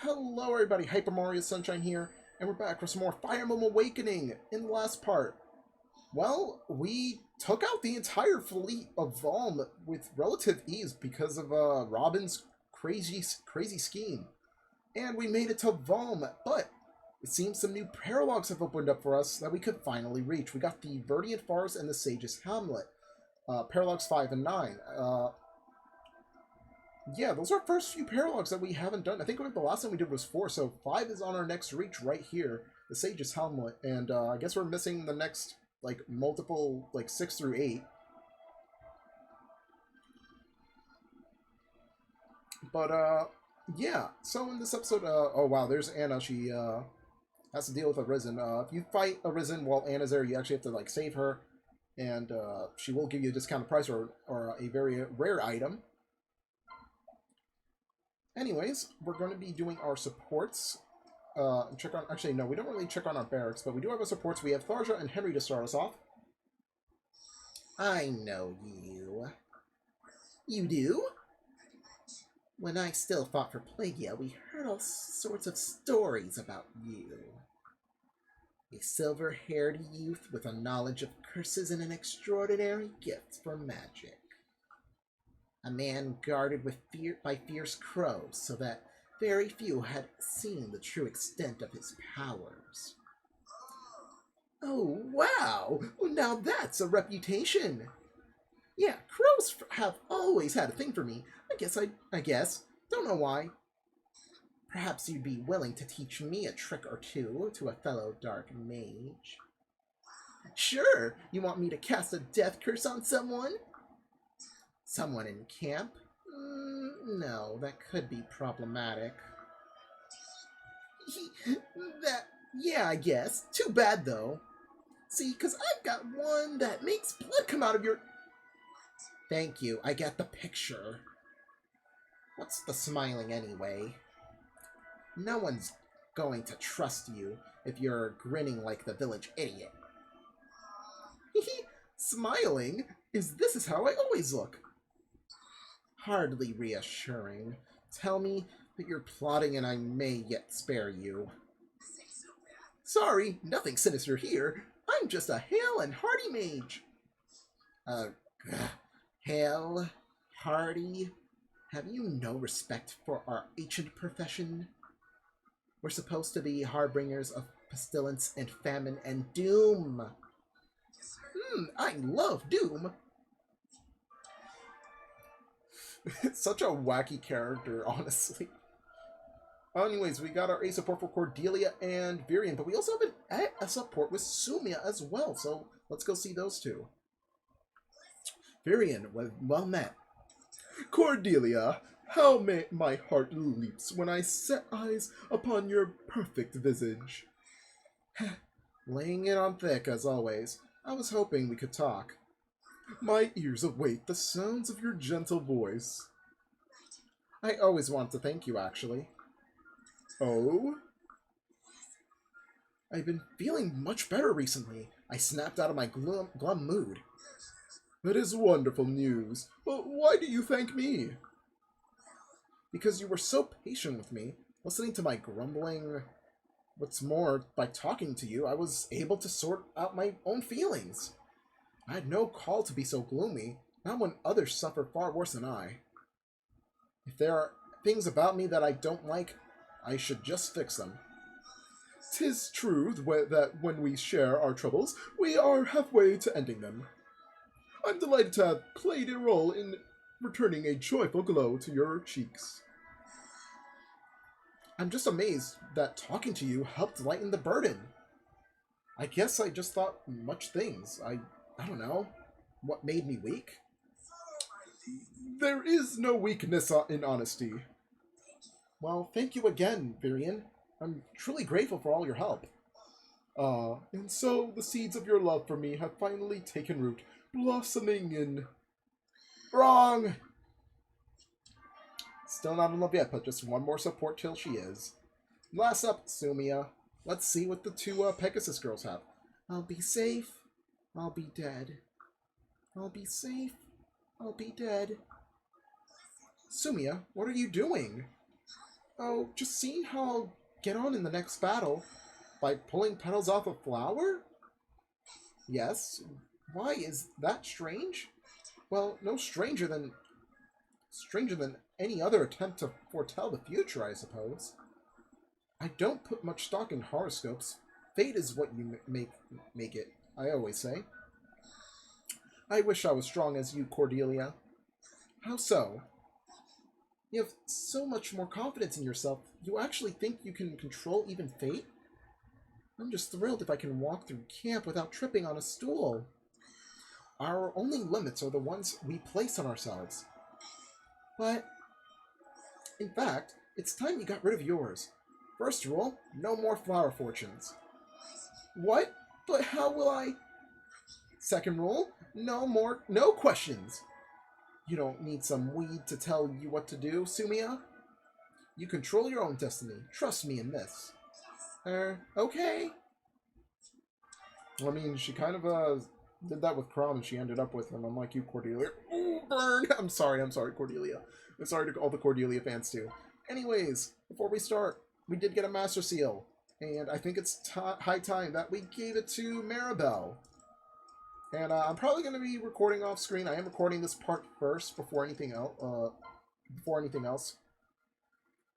Hello everybody, Hyper Mario Sunshine here, and we're back for some more Fire Emblem Awakening in the last part. Well, we took out the entire fleet of Valm with relative ease because of Robin's crazy scheme. And we made it to Valm, but it seems some new paralogs have opened up for us that we could finally reach. We got the Verdant Forest and the Sage's Hamlet, paralogs 5 and 9. Yeah, those are our first few paralogs that we haven't done. I think the last time we did was 4, so 5 is on our next reach right here. The Sage's Hamlet, and I guess we're missing the next, multiple, 6 through 8. But, yeah, so in this episode, oh wow, there's Anna. She, has to deal with Arisen. If you fight Arisen while Anna's there, you actually have to, save her, and, she will give you a discounted price or a very rare item. Anyways, we're going to be doing our supports. Check on. Actually, no, we don't really check on our barracks, but we do have our supports. We have Tharja and Henry to start us off. I know you. You do? When I still fought for Plagia, we heard all sorts of stories about you. A silver-haired youth with a knowledge of curses and an extraordinary gift for magic. A man guarded with by fierce crows, so that very few had seen the true extent of his powers. Oh, wow! Now that's a reputation! Yeah, crows have always had a thing for me. I guess. Don't know why. Perhaps you'd be willing to teach me a trick or two to a fellow dark mage. Sure! You want me to cast a death curse on someone? Someone in camp? No, that could be problematic. Yeah, I guess. Too bad, though. See, because I've got one that makes blood come out of your... Thank you, I get the picture. What's the smiling anyway? No one's going to trust you if you're grinning like the village idiot. Smiling? This is how I always look. Hardly reassuring. Tell me that you're plotting and I may yet spare you. Sorry, nothing sinister here. I'm just a hale and hearty mage. Hale? Hearty? Have you no respect for our ancient profession? We're supposed to be harbingers of pestilence and famine and doom. I love doom. It's such a wacky character, honestly. Anyways, we got our A support for Cordelia and Virion, but we also have a support with Sumia as well, so let's go see those two. Virion, well met. Cordelia, how my heart leaps when I set eyes upon your perfect visage. Laying it on thick, as always. I was hoping we could talk. My ears await the sounds of your gentle voice. I always want to thank you, actually. Oh? I've been feeling much better recently. I snapped out of my glum mood. That is wonderful news. But why do you thank me? Because you were so patient with me, listening to my grumbling. What's more, by talking to you, I was able to sort out my own feelings. I had no call to be so gloomy, not when others suffer far worse than I. If there are things about me that I don't like, I should just fix them. 'Tis true that when we share our troubles, we are halfway to ending them. I'm delighted to have played a role in returning a joyful glow to your cheeks. I'm just amazed that talking to you helped lighten the burden. I guess I just thought much things. I don't know. What made me weak? There is no weakness in honesty. Well, thank you again, Virion. I'm truly grateful for all your help. And so the seeds of your love for me have finally taken root, blossoming in... Wrong! Still not in love yet, but just one more support till she is. Last up, Sumia. Let's see what the two Pegasus girls have. I'll be safe. I'll be dead. I'll be safe. I'll be dead. Sumia, what are you doing? Oh, just seeing how I'll get on in the next battle by pulling petals off a flower? Yes. Why is that strange? Well, no stranger than any other attempt to foretell the future, I suppose. I don't put much stock in horoscopes. Fate is what you make it, I always say. I wish I was strong as you, Cordelia. How so? You have so much more confidence in yourself. You actually think you can control even fate? I'm just thrilled if I can walk through camp without tripping on a stool. Our only limits are the ones we place on ourselves. But, in fact, it's time you got rid of yours. First rule, no more flower fortunes. What? But how will I... Second rule, no questions. You don't need some weed to tell you what to do, Sumia. You control your own destiny. Trust me in this. Okay. I mean, she kind of, did that with Crom and she ended up with him, unlike you, Cordelia. Ooh, burn! I'm sorry, Cordelia. I'm sorry to all the Cordelia fans, too. Anyways, before we start, we did get a Master Seal. And I think it's high time that we gave it to Maribel. And I'm probably going to be recording off screen. I am recording this part first before anything else.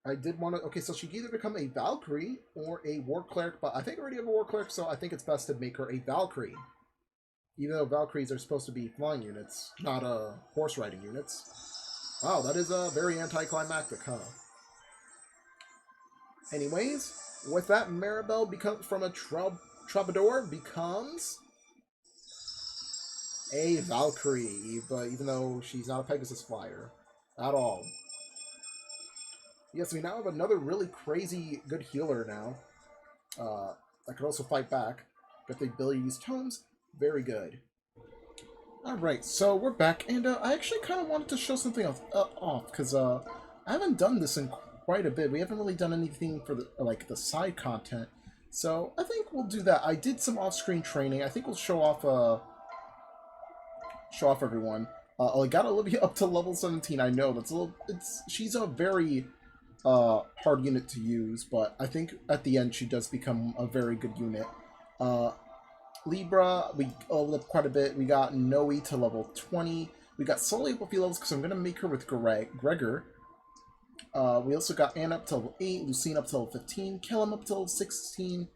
I did want to... Okay, so she could either become a Valkyrie or a War Cleric, but I think I already have a War Cleric, so I think it's best to make her a Valkyrie. Even though Valkyries are supposed to be flying units, not horse riding units. Wow, that is very anticlimactic, huh? Anyways, with that, Maribel becomes from a Troubadour becomes a Valkyrie, but even though she's not a Pegasus flyer at all. Yes, we now have another really crazy good healer now. That can also fight back. Got the ability to use tomes. Very good. Alright, so we're back, and I actually kind of wanted to show something off, because I haven't done this in quite a bit. We haven't really done anything for the side content, so I think we'll do that. I did some off-screen training. I think we'll show off everyone. I got Olivia up to level 17. I know that's a little. She's a very hard unit to use, but I think at the end she does become a very good unit. Libra, we leveled up quite a bit. We got Noe to level 20. We got Sully up a few levels because I'm going to make her with Gregor. We also got Anna up to level 8, Lucine up to level 15, Kellum up to level 16.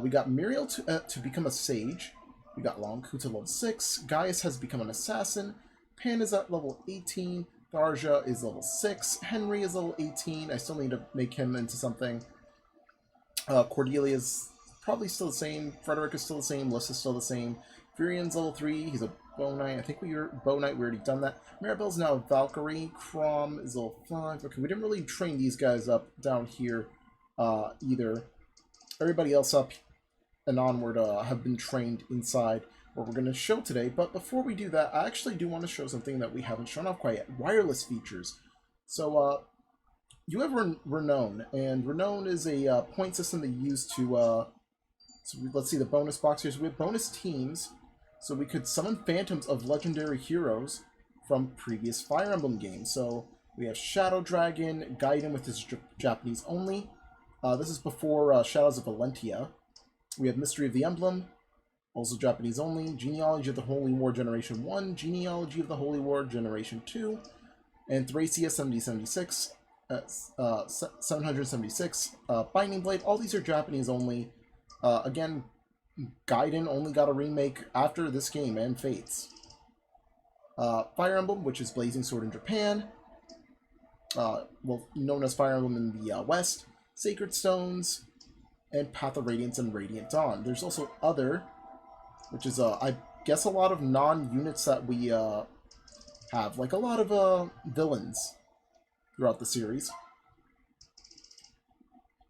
We got Muriel to become a Sage. We got Longku to level 6. Gaius has become an Assassin. Pan is at level 18. Tharja is level 6. Henry is level 18. I still need to make him into something. Cordelia is probably still the same. Frederick is still the same. Liz is still the same. Furian's level 3. He's a Bow Knight. I think we already done that. Maribel's now a Valkyrie. Crom is level 5. Okay, we didn't really train these guys up down here either. Everybody else up and onward have been trained inside what we're going to show today. But before we do that, I actually do want to show something that we haven't shown off quite yet. Wireless features. So, you have Renown, and Renown is a point system that you use to, so let's see the bonus box here. So we have bonus teams, so we could summon phantoms of legendary heroes from previous Fire Emblem games. So we have Shadow Dragon, Gaiden with his Japanese only. This is before Shadows of Valentia. We have Mystery of the Emblem, also Japanese only. Genealogy of the Holy War Generation 1, Genealogy of the Holy War Generation 2, and Thracia 7076. 776, Binding Blade. All these are Japanese only. Again, Gaiden only got a remake after this game and Fates. Fire Emblem, which is Blazing Sword in Japan. Well, known as Fire Emblem in the West. Sacred Stones, and Path of Radiance and Radiant Dawn. There's also Other, which is, I guess, a lot of non-units that we have. Like a lot of villains throughout the series.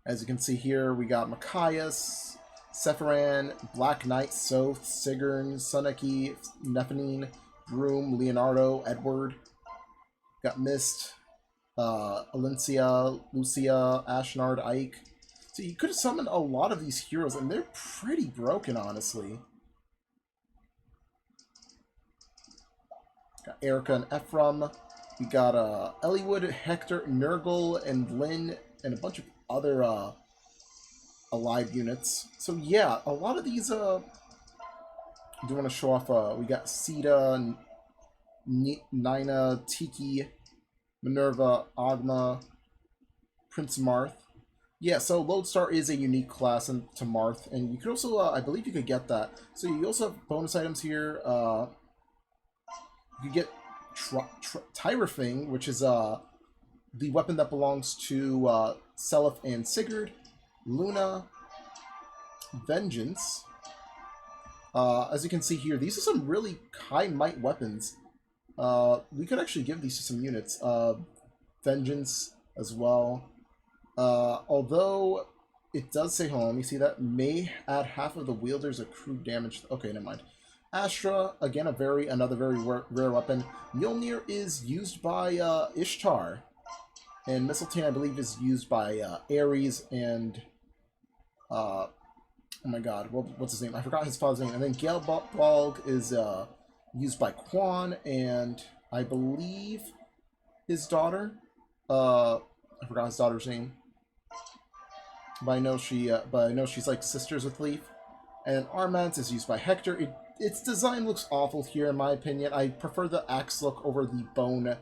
As you can see here, we got Machias, Sephiran, Black Knight, Soth, Sigrun, Suneki, Nephanine, Broom, Leonardo, Edward. Got Mist, Alencia, Lucia, Ashnard, Ike. So you could have summoned a lot of these heroes, and they're pretty broken, honestly. Got Erica and Ephraim. We got Elliewood, Hector, Nurgle, and Lynn, and a bunch of other alive units. So yeah, a lot of these I do want to show off. We got Sita, Nina, Tiki, Minerva, Agma, Prince Marth. Yeah, so Lodestar is a unique class to Marth, and you could also, I believe you could get that. So you also have bonus items here. You get Tyrafing, which is the weapon that belongs to Seliph and Sigurd. Luna, Vengeance. As you can see here, these are some really high might weapons. We could actually give these to some units. Vengeance as well. Although it does say, hold on, let me see that. May add half of the wielder's accrued damage. Okay, never mind. Astra, again, another very rare weapon. Mjolnir is used by Ishtar. And Mistletoe, I believe, is used by Ares and... oh my god, what's his name? I forgot his father's name. And then Gelbalg is used by Quan and I believe his daughter. I forgot his daughter's name. But I know she's like sisters with Leaf. And Armance is used by Hector. Its design looks awful here, in my opinion. I prefer the axe look over the bone,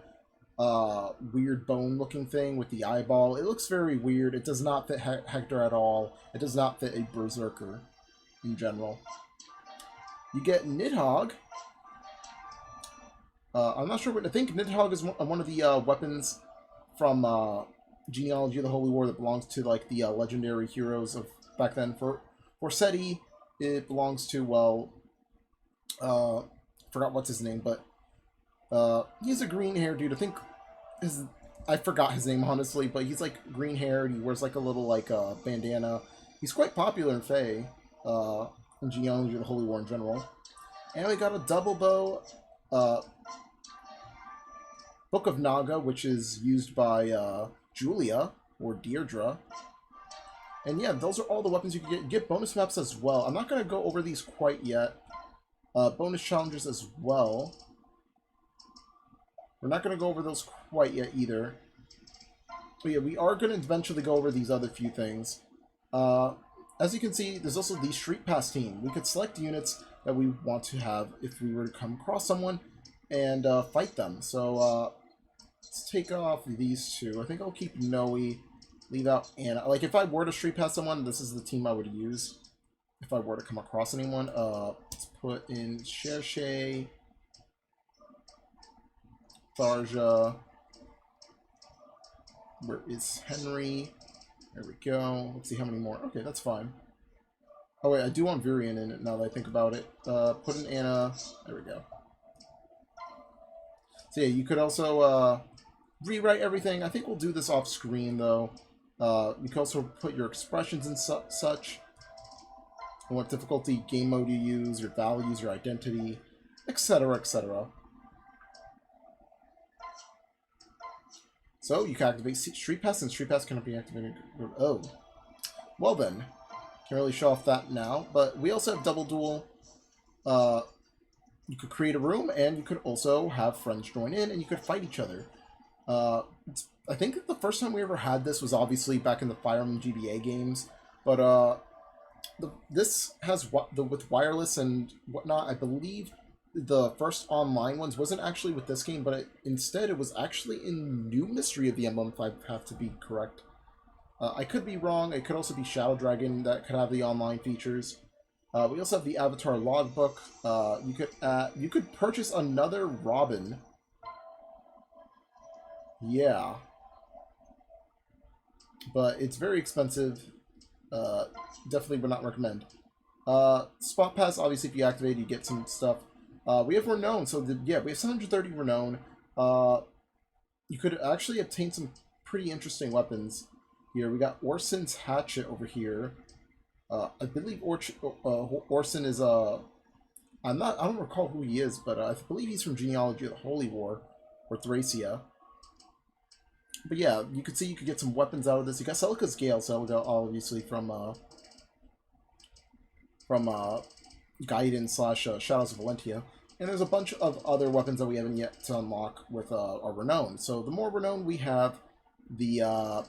weird bone-looking thing with the eyeball. It looks very weird. It does not fit Hector at all. It does not fit a Berserker in general. You get Nidhogg. I'm not sure what I think. Nidhogg is one of the weapons from Genealogy of the Holy War that belongs to like the legendary heroes of back then. For Seti, it belongs to, well, forgot what's his name, but he's a green-haired dude. I think I forgot his name honestly, but he's like green-haired. He wears like a little like bandana. He's quite popular in Fae, in Genealogy of the Holy War in general. And we got a double bow, Book of Naga, which is used by Julia or Deirdre. And yeah, those are all the weapons you can get. You get bonus maps as well. I'm not going to go over these quite yet. Bonus challenges as well. We're not going to go over those quite yet either. But yeah, we are going to eventually go over these other few things. As you can see, there's also the Street Pass team. We could select units that we want to have if we were to come across someone and fight them. So let's take off these two. I think I'll keep Noe, leave out Anna. Like if I were to Street Pass someone, this is the team I would use. If I were to come across anyone, let's put in Shershay, Tharja. Where is Henry? There we go. Let's see how many more. Okay, that's fine. Oh wait, I do want Virion in it now that I think about it. Put in Anna. There we go. So yeah, you could also rewrite everything. I think we'll do this off screen though. You can also put your expressions and such. And what difficulty, game mode you use, your values, your identity, etc., etc. So you can activate Street Pass, and Street Pass cannot be activated. Oh, well then, can't really show off that now. But we also have Double Duel. You could create a room, and you could also have friends join in, and you could fight each other. I think the first time we ever had this was obviously back in the Fire Emblem GBA games, but this has with wireless and whatnot. I believe the first online ones wasn't actually with this game, but instead it was actually in New Mystery of the Emblem, if I have to be correct. I could be wrong. It could also be Shadow Dragon that could have the online features. We also have the Avatar Logbook. You could purchase another Robin. Yeah. But it's very expensive. Definitely would not recommend. Spot Pass, obviously, if you activate, you get some stuff. We have Renown, so yeah, we have 730 Renown. You could actually obtain some pretty interesting weapons here. We got Orson's Hatchet over here. I believe Orson is I don't recall who he is, but I believe he's from Genealogy of the Holy War, or Thracia. But yeah, you could see you could get some weapons out of this. You got Celica's Gale, Celica obviously from Gaiden / Shadows of Valentia. And there's a bunch of other weapons that we haven't yet to unlock with our renown. So the more renown we have, the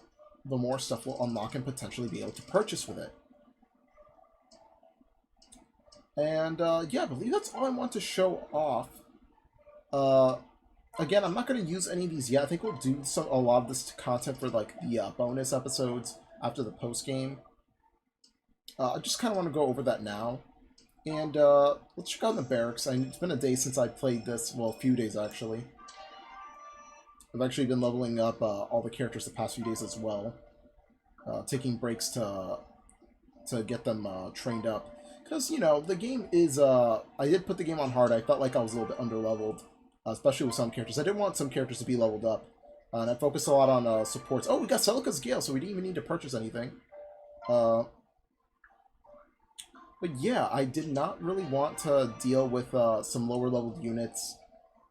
more stuff we'll unlock and potentially be able to purchase with it. And yeah, I believe that's all I want to show off. Again, I'm not going to use any of these yet. I think we'll do a lot of this content for like the bonus episodes after the post game. I just kind of want to go over that now. And let's check out the barracks. It's been a day since I played this. Well, a few days actually. I've actually been leveling up all the characters the past few days as well. Taking breaks to get them trained up. Because, you know, the game is... I did put the game on hard. I felt like I was a little bit underleveled. Especially with some characters. I did want some characters to be leveled up. And I focused a lot on supports. Oh, we got Celica's Gale, so we didn't even need to purchase anything. But yeah, I did not really want to deal with some lower leveled units.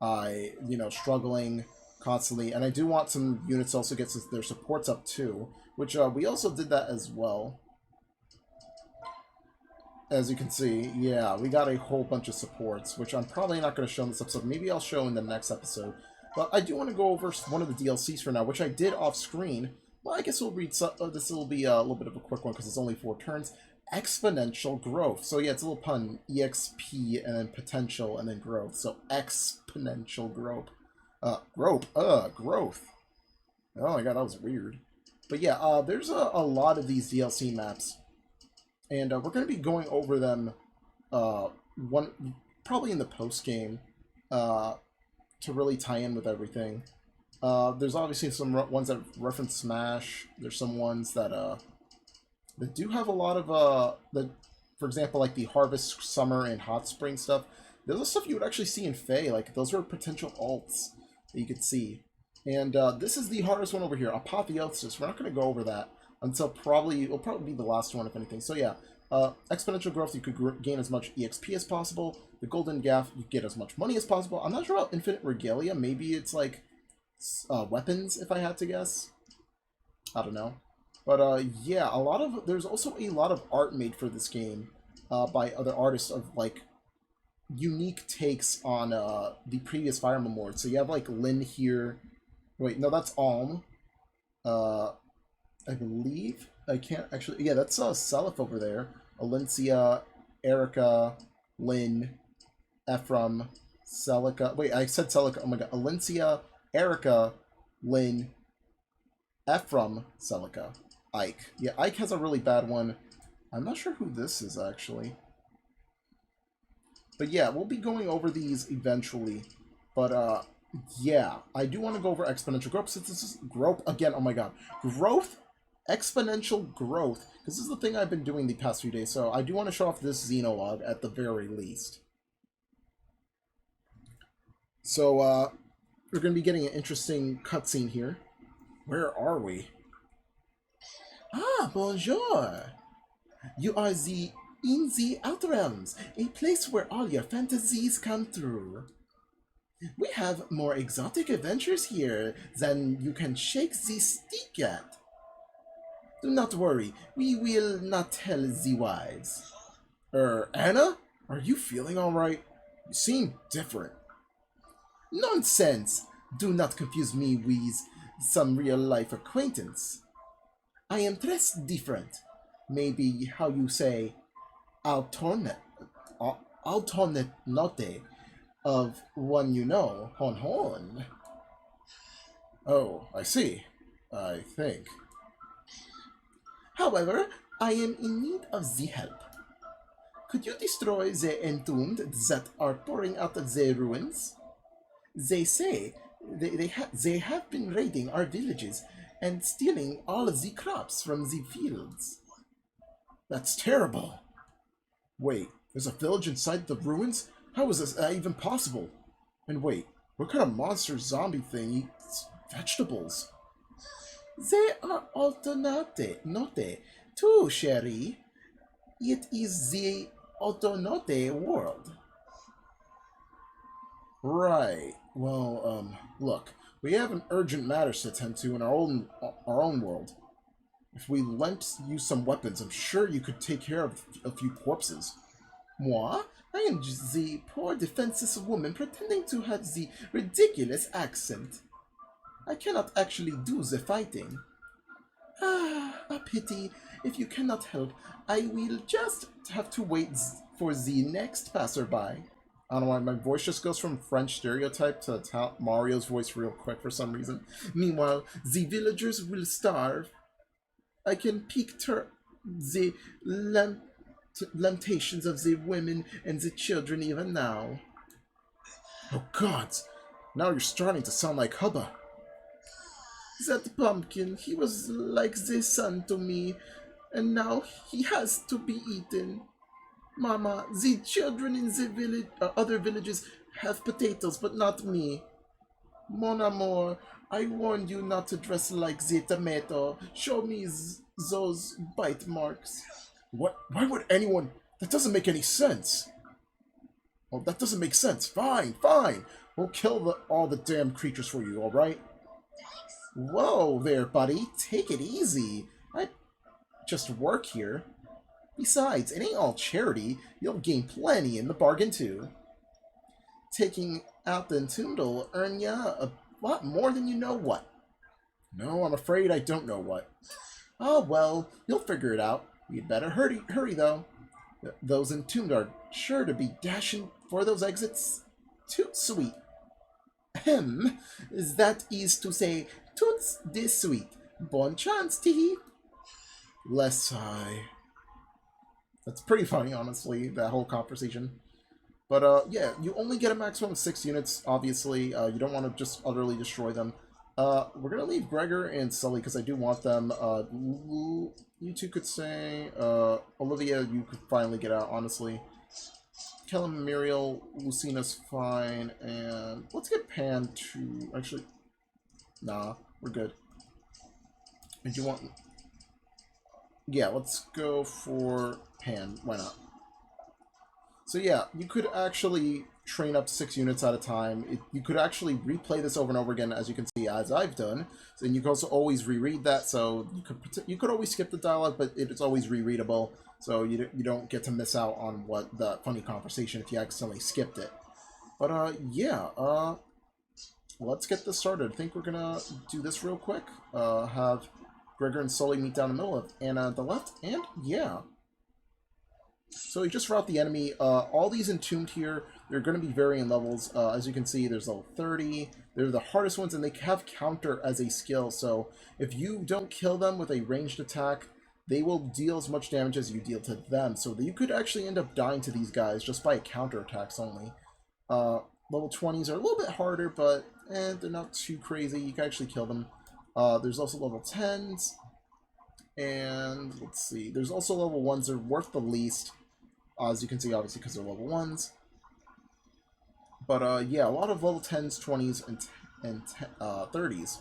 You know, struggling constantly. And I do want some units to also get their supports up too. Which we also did that as well. As you can see, yeah, we got a whole bunch of supports, which I'm probably not going to show in this episode. Maybe I'll show in the next episode. But I do want to go over one of the DLCs for now, which I did off screen. Well, I guess we'll read. This will be a little bit of a quick one because it's only 4 turns. Exponential growth. So yeah, it's a little pun. EXP and then potential and then growth. So exponential growth. Growth. Oh my god, that was weird. But yeah, there's a lot of these DLC maps. And we're going to be going over them probably in the post-game to really tie in with everything. There's obviously some ones that reference Smash. There's some ones that do have a lot of, for example, like the Harvest, Summer, and Hot Spring stuff. Those are stuff you would actually see in Fae. Like, those are potential alts that you could see. And this is the hardest one over here, Apotheosis. We're not going to go over that until it'll probably be the last one, if anything. So yeah, exponential growth, you could gain as much EXP as possible. The golden gaff, you get as much money as possible. I'm not sure about infinite regalia. Maybe it's like weapons, if I had to guess. I don't know. But yeah, there's also a lot of art made for this game by other artists of like unique takes on the previous Fire Emblem lords. So you have like Lyn here. Wait, no, that's Alm. I believe. I can't actually... Yeah, that's Seliph over there. Alencia, Erica, Lyn, Ephraim, Celica... Wait, I said Celica. Oh my god. Alencia, Erica, Lyn, Ephraim, Celica, Ike. Yeah, Ike has a really bad one. I'm not sure who this is, actually. But yeah, we'll be going over these eventually. But, yeah, I do want to go over exponential growth, since this is growth again. Oh my god. Growth? Exponential growth. This is the thing I've been doing the past few days, so I do want to show off this Xenologue at the very least. So, we're going to be getting an interesting cutscene here. Where are we? Ah, bonjour! You are in the Outrealms, a place where all your fantasies come true. We have more exotic adventures here than you can shake the stick at. Do not worry, we will not tell the wives. Anna? Are you feeling alright? You seem different. Nonsense! Do not confuse me with some real-life acquaintance. I am dressed different. Maybe how you say, alternate note of one you know, hon hon. Oh, I see. I think. However, I am in need of the help. Could you destroy the entombed that are pouring out of the ruins? They say they have been raiding our villages and stealing all of the crops from the fields. That's terrible. Wait, there's a village inside the ruins? How is this even possible? And wait, what kind of monster zombie thing eats vegetables? They are alternate note too, Sherry. It is the alternate world. Right. Well, look, we have an urgent matter to attend to in our own world. If we lent you some weapons, I'm sure you could take care of a few corpses. Moi? I am just the poor defenseless woman pretending to have the ridiculous accent. I cannot actually do the fighting. Ah, a pity. If you cannot help, I will just have to wait for the next passerby. I don't know why my voice just goes from French stereotype to Mario's voice real quick for some reason. Meanwhile, the villagers will starve. I can picture the lamentations of the women and the children even now. Oh gods, now you're starting to sound like Hubba. That pumpkin, he was like the son to me, and now he has to be eaten. Mama, the children in the village, other villages have potatoes, but not me. Mon amour, I warned you not to dress like the tomato. Show me those bite marks. What? Why would anyone? That doesn't make any sense. Oh, that doesn't make sense. Fine, fine. We'll kill all the damn creatures for you, alright? Whoa there, buddy. Take it easy. I just work here. Besides, it ain't all charity. You'll gain plenty in the bargain, too. Taking out the entombed will earn ya a lot more than you know what. No, I'm afraid I don't know what. Oh, well, you'll figure it out. You'd better hurry though. Those entombed are sure to be dashing for those exits. Toot sweet. Ahem. That is to say, toots this sweet. Bon chance, tee. Less sigh. That's pretty funny, honestly, that whole conversation. But, yeah, you only get a maximum of 6 units, obviously. You don't want to just utterly destroy them. We're going to leave Gregor and Sully, because I do want them. You two could say, Olivia, you could finally get out, honestly. Kellum, Muriel, Lucina's fine, and let's get Pan to, actually, nah, we're good. And you want, yeah, let's go for Pan, why not? So yeah, you could actually train up 6 units at a time. You could actually replay this over and over again, as you can see, as I've done. And you can also always reread that, so you could always skip the dialogue, but it's always rereadable, so you don't get to miss out on what the funny conversation if you accidentally skipped it. But yeah, let's get this started. I think we're gonna do this real quick. Have Gregor and Sully meet down the middle of Anna at the left, and yeah. So you just route the enemy. All these entombed here, they're going to be varying levels. As you can see, there's level 30. They're the hardest ones, and they have counter as a skill. So if you don't kill them with a ranged attack, they will deal as much damage as you deal to them. So that you could actually end up dying to these guys just by counter attacks only. Level 20s are a little bit harder, but they're not too crazy. You can actually kill them. There's also level 10s. And let's see. There's also level 1s. They're worth the least. As you can see, obviously, because they're level 1s. But, yeah, a lot of level 10s, 20s, and 30s.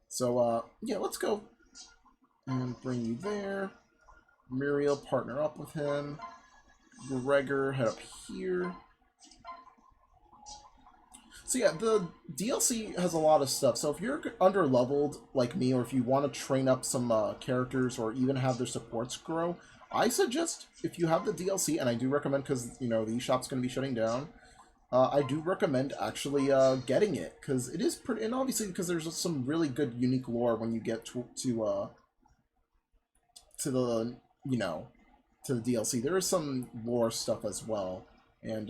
So, yeah, let's go. And bring you there. Muriel, partner up with him. Gregor, head up here. So, yeah, the DLC has a lot of stuff. So, if you're under-leveled, like me, or if you want to train up some characters, or even have their supports grow, I suggest, if you have the DLC, and I do recommend, because, you know, the eShop's going to be shutting down, I do recommend actually getting it, because it is pretty, and obviously because there's some really good, unique lore when you get to the, you know, to the DLC. There is some lore stuff as well, and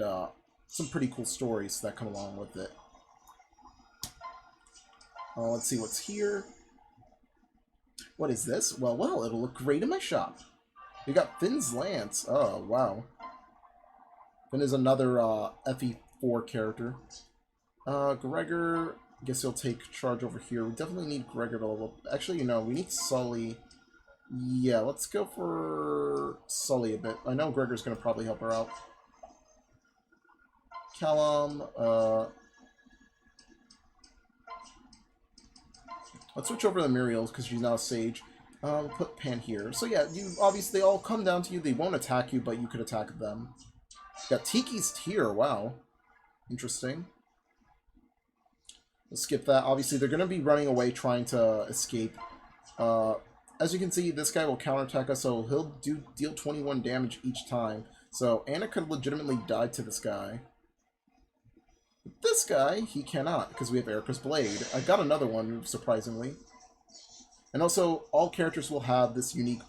some pretty cool stories that come along with it. Let's see what's here. What is this? Well, it'll look great in my shop. We got Finn's Lance. Oh, wow. Finn is another FE4 character. Gregor, I guess he'll take charge over here. We definitely need Gregor to level up. Actually, you know, we need Sully. Yeah, let's go for Sully a bit. I know Gregor's going to probably help her out. Callum, let's switch over to Muriel's because she's now a sage. We'll put Pan here. So yeah, you obviously they all come down to you. They won't attack you, but you could attack them. Got Tiki's Tear. Wow. Interesting. We'll skip that. Obviously, they're going to be running away trying to escape. As you can see, this guy will counterattack us, so he'll deal 21 damage each time. So Anna could legitimately die to this guy. But this guy, he cannot, because we have Erica's Blade. I got another one, surprisingly. And also, all characters will have this unique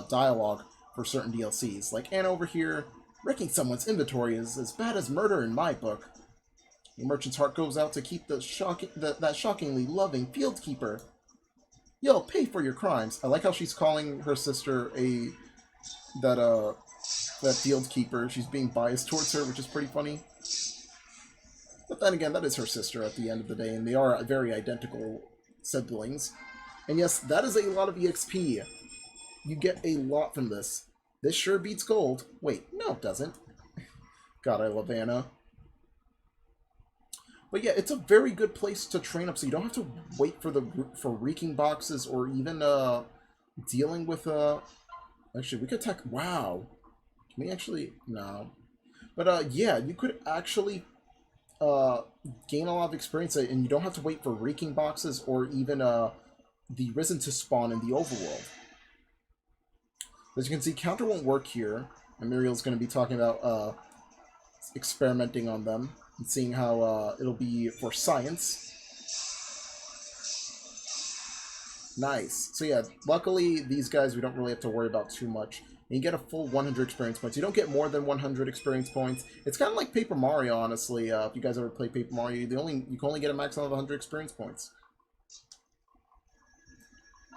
dialogue for certain DLCs. Like Anna over here, wrecking someone's inventory is as bad as murder in my book. The merchant's heart goes out to keep that shockingly loving field keeper. You'll pay for your crimes. I like how she's calling her sister that field keeper. She's being biased towards her, which is pretty funny. But then again, that is her sister at the end of the day, and they are very identical siblings. And yes, that is a lot of EXP. You get a lot from this. This sure beats gold. Wait, no it doesn't. God, I love Anna. But yeah, it's a very good place to train up, so you don't have to wait for reeking boxes or even dealing with actually we could attack. Wow, can we actually? No, but yeah, you could actually gain a lot of experience, and you don't have to wait for reeking boxes or even the Risen to spawn in the overworld. As you can see, counter won't work here, and Muriel's going to be talking about experimenting on them and seeing how it'll be for science. Nice. So yeah, luckily these guys we don't really have to worry about too much. And you get a full 100 experience points. You don't get more than 100 experience points. It's kind of like Paper Mario, honestly. If you guys ever play Paper Mario, you can only get a maximum of 100 experience points.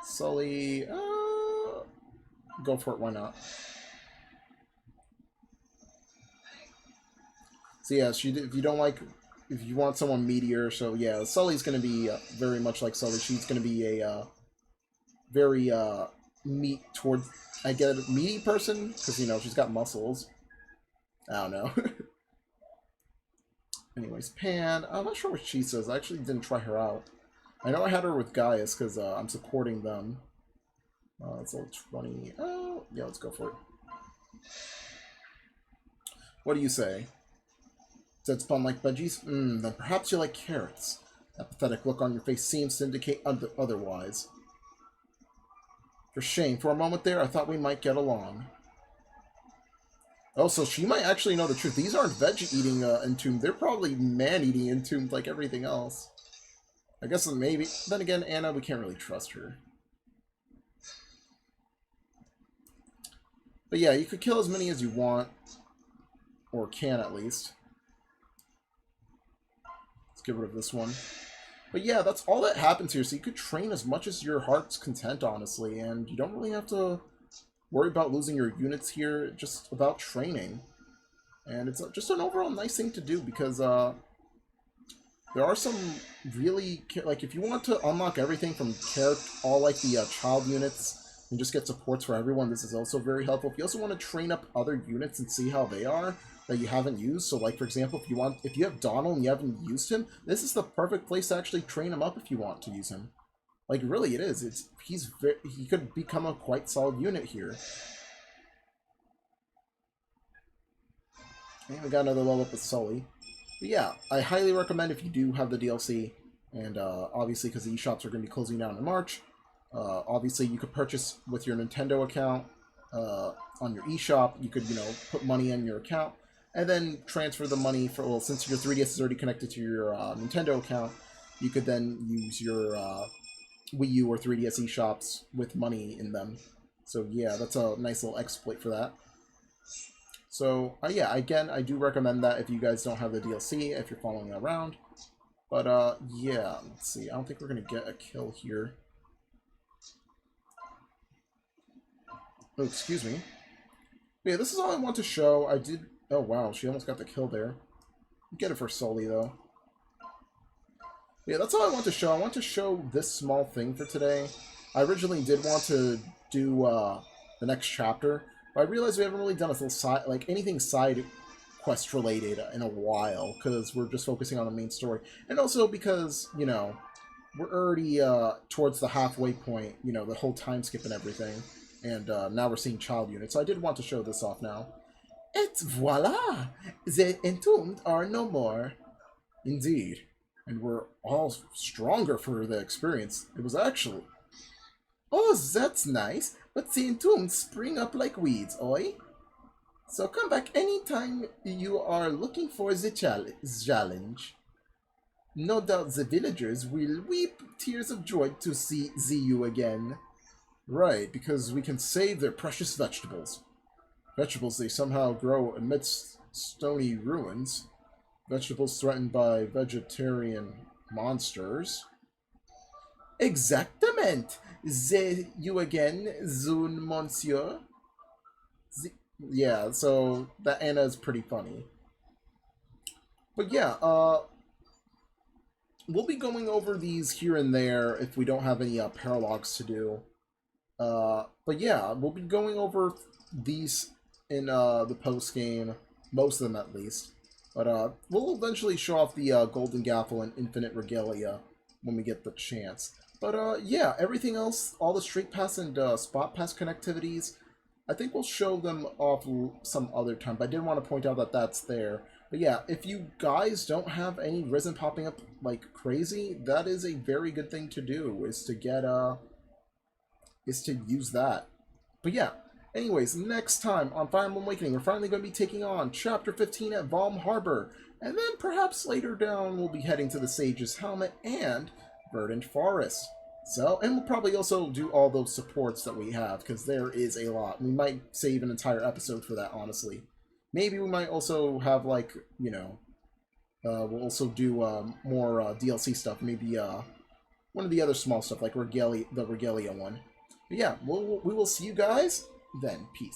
Sully, go for it, why not? So yeah, if you want someone meteor, so yeah, Sully's going to be very much like Sully. She's going to be a very meaty person, because, you know, she's got muscles. I don't know. Anyways, Pan, I'm not sure what she says. I actually didn't try her out. I know I had her with Gaius, because I'm supporting them. It's level 20. Oh, yeah, let's go for it. What do you say? Does it spawn like veggies? Then perhaps you like carrots. That pathetic look on your face seems to indicate otherwise. For shame, for a moment there, I thought we might get along. Oh, so she might actually know the truth. These aren't veg-eating entombed. They're probably man-eating entombed like everything else. I guess maybe. Then again, Anna, we can't really trust her. But yeah, you could kill as many as you want. Or can, at least. Get rid of this one. But yeah, that's all that happens here. So you could train as much as your heart's content, honestly, and you don't really have to worry about losing your units here. It's just about training. And it's just an overall nice thing to do, because there are some really, like, if you want to unlock everything from all like the child units and just get supports for everyone, this is also very helpful. If you also want to train up other units and see how they are that you haven't used, so like for example, if you have Donald and you haven't used him, this is the perfect place to actually train him up if you want to use him. Like, really, it is. He could become a quite solid unit here. And we got another level up with Sully. But yeah, I highly recommend if you do have the DLC, and obviously because the eShops are going to be closing down in March, obviously you could purchase with your Nintendo account on your eShop. You could, you know, put money in your account, and then transfer the money for, well, since your 3DS is already connected to your Nintendo account, you could then use your Wii U or 3DS eShops with money in them. So yeah, that's a nice little exploit for that. So yeah, again, I do recommend that if you guys don't have the DLC, if you're following around. But yeah, let's see. I don't think we're going to get a kill here. Oh, excuse me. But yeah, this is all I want to show. I did... Oh, wow, she almost got the kill there. Get it for Sully, though. Yeah, that's all I want to show. I want to show this small thing for today. I originally did want to do the next chapter, but I realized we haven't really done a little anything side quest related in a while, because we're just focusing on the main story. And also because, you know, we're already towards the halfway point, you know, the whole time skip and everything. And now we're seeing child units, so I did want to show this off now. Et voila! The entombed are no more. Indeed. And we're all stronger for the experience. It was actually... Oh, that's nice. But the entombed spring up like weeds, oi? So come back anytime you are looking for the challenge. No doubt the villagers will weep tears of joy to see you again. Right, because we can save their precious vegetables. Vegetables they somehow grow amidst stony ruins. Vegetables threatened by vegetarian monsters. Exactement! You again, Zun Monsieur? Z yeah, so that Anna is pretty funny. But yeah, we'll be going over these here and there if we don't have any paralogs to do. But yeah, we'll be going over these in the post game, most of them at least. But we'll eventually show off the Golden Gaffle and Infinite Regalia when we get the chance. But yeah, everything else, all the Street Pass and Spot Pass connectivities, I think we'll show them off some other time. But I did want to point out that that's there. But yeah, if you guys don't have any Risen popping up like crazy, that is a very good thing to do, is to get is to use that. But yeah, anyways, next time on Fire Emblem Awakening, we're finally going to be taking on Chapter 15 at Valm Harbor, and then perhaps later down we'll be heading to the Sage's Helmet and Verdant Forest. So, and we'll probably also do all those supports that we have, because there is a lot. We might save an entire episode for that, honestly. Maybe we might also have, like, you know, we'll also do more DLC stuff. Maybe one of the other small stuff, like the Regalia one. But yeah, we will see you guys then. Peace.